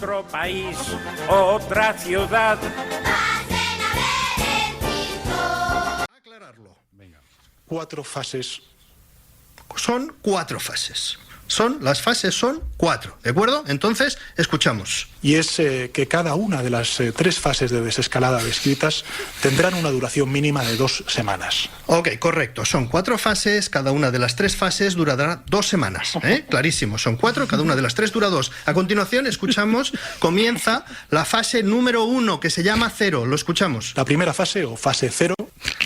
otro país, otra ciudad. Aclararlo. Venga. 4 fases. Son 4 fases. Las fases son 4, ¿de acuerdo? Entonces, escuchamos. Y es que cada una de las 3 fases de desescalada descritas tendrán una duración mínima de 2 semanas. Ok, correcto. Son 4 fases, cada una de las 3 fases durará 2 semanas. Clarísimo, son 4, cada una de las 3 dura 2. A continuación, escuchamos, comienza la fase número 1, que se llama 0. Lo escuchamos. La primera fase, o fase 0.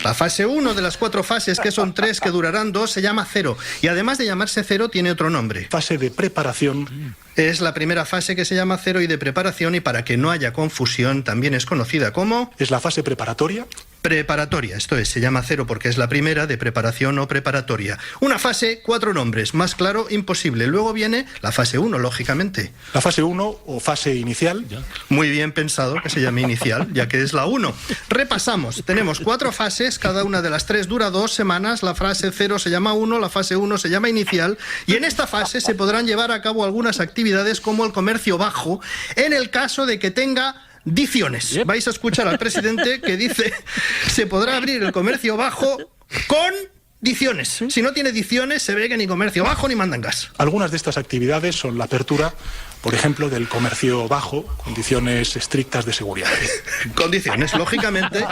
La fase 1 de las 4 fases, que son 3, que durarán 2, se llama 0. Y además de llamarse 0, tiene otro nombre. Fase de preparación. Es la primera fase que se llama 0 y de preparación, y para que no haya confusión, también es conocida como... Es la fase preparatoria. Preparatoria, esto es, se llama 0 porque es la primera de preparación o preparatoria. Una fase, 4 nombres, más claro, imposible. Luego viene la fase 1, lógicamente. La fase 1 o fase inicial. Muy bien pensado que se llame inicial, ya que es la 1. Repasamos, tenemos 4 fases, cada una de las 3 dura 2 semanas, la fase 0 se llama 1, la fase 1 se llama inicial, y en esta fase se podrán llevar a cabo algunas actividades como el comercio bajo, en el caso de que tenga... Diciones. Vais a escuchar al presidente que dice se podrá abrir el comercio bajo con diciones. Si no tiene diciones, se ve que ni comercio bajo ni mandangas. Algunas de estas actividades son la apertura, por ejemplo, del comercio bajo, condiciones estrictas de seguridad. Condiciones, lógicamente.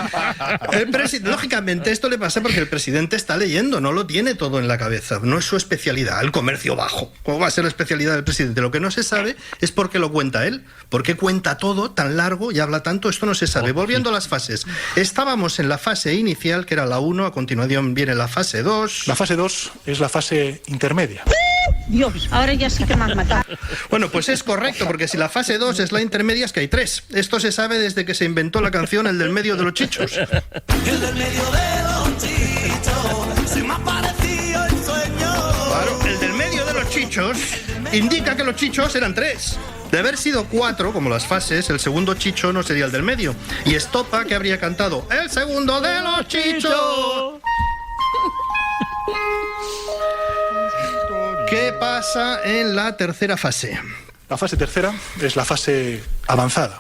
Lógicamente esto le pasa porque el presidente está leyendo, no lo tiene todo en la cabeza. No es su especialidad, el comercio bajo. ¿Cómo va a ser la especialidad del presidente? Lo que no se sabe es por qué lo cuenta él. ¿Por qué cuenta todo tan largo y habla tanto? Esto no se sabe. Volviendo a las fases. Estábamos en la fase inicial, que era la 1, a continuación viene la fase 2. La fase 2 es la fase intermedia. Dios, ahora ya sí que me has matado. Bueno, pues es correcto, porque si la fase 2 es la intermedia, es que hay 3. Esto se sabe desde que se inventó la canción El del medio de los chichos. El del medio de los chichos, se me ha parecido el sueño. Claro, el del medio de los chichos indica que los chichos eran 3. De haber sido 4, como las fases, el segundo chicho no sería el del medio. Y Estopa, que habría cantado El segundo de los chichos. ¿Qué pasa en la tercera fase? La fase tercera es la fase avanzada.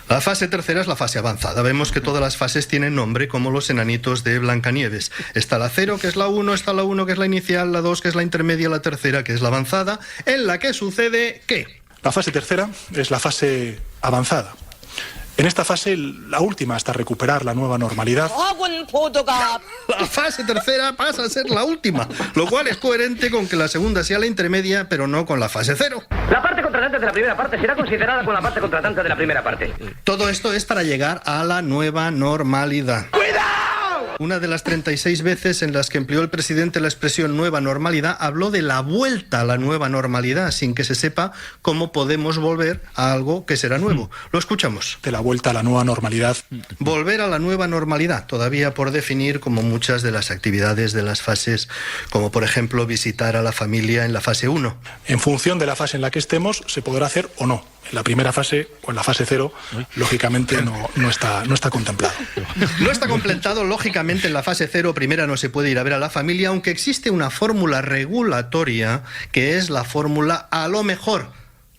La fase tercera es la fase avanzada. Vemos que todas las fases tienen nombre, como los enanitos de Blancanieves. Está la 0, que es la 1, está la 1, que es la inicial, la 2, que es la intermedia, la tercera, que es la avanzada, en la que sucede ¿qué? La fase tercera es la fase avanzada. En esta fase, la última hasta recuperar la nueva normalidad. La fase tercera pasa a ser la última, lo cual es coherente con que la segunda sea la intermedia, pero no con la fase 0. La parte contratante de la primera parte será considerada con la parte contratante de la primera parte. Todo esto es para llegar a la nueva normalidad. Una de las 36 veces en las que empleó el presidente la expresión nueva normalidad, habló de la vuelta a la nueva normalidad, sin que se sepa cómo podemos volver a algo que será nuevo. Lo escuchamos. De la vuelta a la nueva normalidad. Volver a la nueva normalidad, todavía por definir, como muchas de las actividades de las fases, como por ejemplo visitar a la familia en la fase 1. En función de la fase en la que estemos, se podrá hacer o no. En la primera fase o en la fase 0, lógicamente no está contemplado. No está contemplado, lógicamente en la fase 0 primera no se puede ir a ver a la familia, aunque existe una fórmula regulatoria que es la fórmula a lo mejor,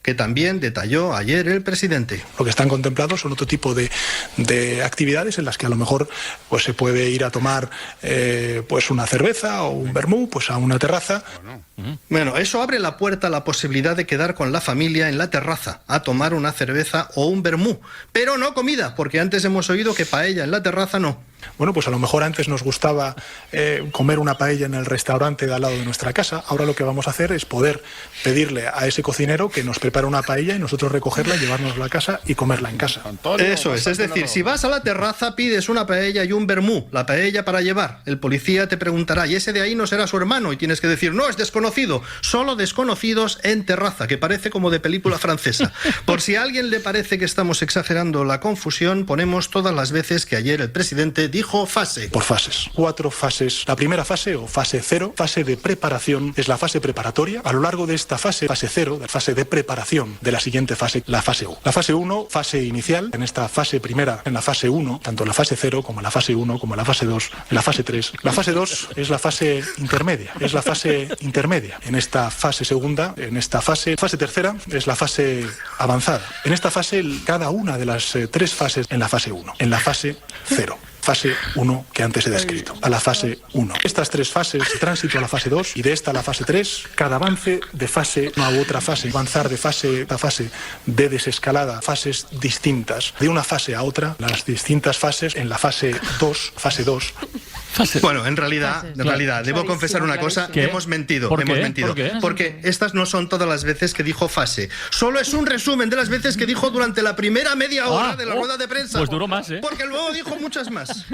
que también detalló ayer el presidente. Lo que están contemplados son otro tipo de actividades en las que a lo mejor pues se puede ir a tomar pues una cerveza o un vermú pues a una terraza. Bueno, eso abre la puerta a la posibilidad de quedar con la familia en la terraza a tomar una cerveza o un vermú, pero no comida, porque antes hemos oído que paella en la terraza no. Bueno, pues a lo mejor antes nos gustaba comer una paella en el restaurante de al lado de nuestra casa. Ahora lo que vamos a hacer es poder pedirle a ese cocinero que nos prepare una paella y nosotros recogerla, llevárnosla a casa y comerla en casa. Eso es decir, si vas a la terraza pides una paella y un vermú, la paella para llevar. El policía te preguntará, ¿y ese de ahí no será su hermano? Y tienes que decir, no, es desconocido. Solo desconocidos en terraza, que parece como de película francesa. Por si a alguien le parece que estamos exagerando la confusión, ponemos todas las veces que ayer el presidente usted dijo fase? Por fases. 4 fases. La primera fase, o fase 0, fase de preparación, es la fase preparatoria. A lo largo de esta fase 0, la fase de preparación de la siguiente fase, la fase 1. La fase 1, fase inicial. En esta fase primera, en la fase 1, tanto en la fase 0 como en la fase 1, como en la fase 2, en la fase 3. La fase 2 es la fase intermedia. Es la fase intermedia. En esta fase segunda, en esta fase tercera, es la fase avanzada. En esta fase, cada una de las 3 fases en la fase 1. En la fase 0. Fase 1 que antes he descrito, a la fase 1. Estas 3 fases, tránsito a la fase 2 y de esta a la fase 3, cada avance de fase a otra fase, avanzar de fase a fase de desescalada, fases distintas, de una fase a otra, las distintas fases en la fase 2, Bueno, en realidad, debo confesar una cosa, ¿Qué? hemos mentido, ¿Por hemos qué? mentido. ¿Por qué? Porque estas no son todas las veces que dijo fase. Solo es un resumen de las veces que dijo durante la primera media hora de la rueda de prensa. Pues duró más, ¿eh? Porque luego dijo muchas más.